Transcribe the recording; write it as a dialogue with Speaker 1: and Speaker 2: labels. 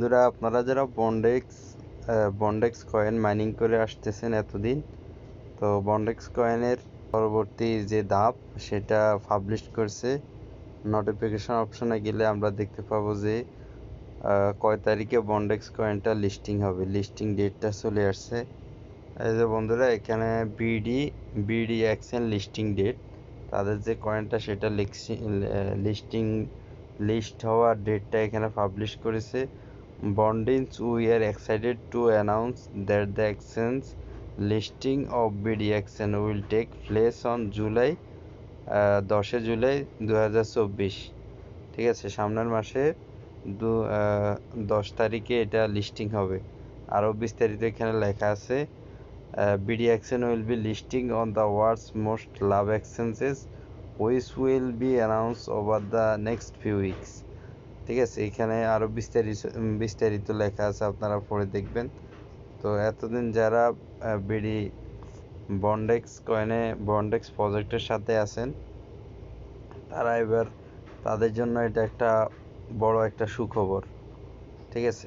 Speaker 1: বন্ধুরা, আপনারা যারা বন্ডেক্স কয়েন মাইনিং করে আসতেছেন এতদিন, তো বন্ডেক্স কয়েনের পরবর্তী যে ধাপ সেটা পাবলিশ করছে। নোটিফিকেশন অপশনে গেলে আমরা দেখতে পাবো যে কয় তারিখে বন্ডেক্স কয়েনটা লিস্টিং হবে। লিস্টিং ডেটটা চলে আসছে। এই যে বন্ধুরা, এখানে বিডিএক্সএন লিস্টিং ডেট, তাদের যে কয়েনটা সেটা লিস্ট হওয়ার ডেটটা এখানে পাবলিশ করেছে। Bondins, we are excited to announce that the exchange listing of BDXN will take place on 10 July 2024। ঠিক আছে, সামনের মাসে 10 তারিখে এটা লিস্টিং হবে। আরও বিস্তারিত এখানে লেখা আছে, BDXN will be listing on the world's most loved exchanges, which will be announced over the next few weeks। ঠিক আছে, এখানে আরও বিস্তারিত লেখা আছে, আপনারা পড়ে দেখবেন। তো এতদিন যারা বন্ডেক্স প্রজেক্টের সাথে আছেন, তারা এবার তাদের জন্য এটা একটা বড় একটা সুখবর। ঠিক আছে।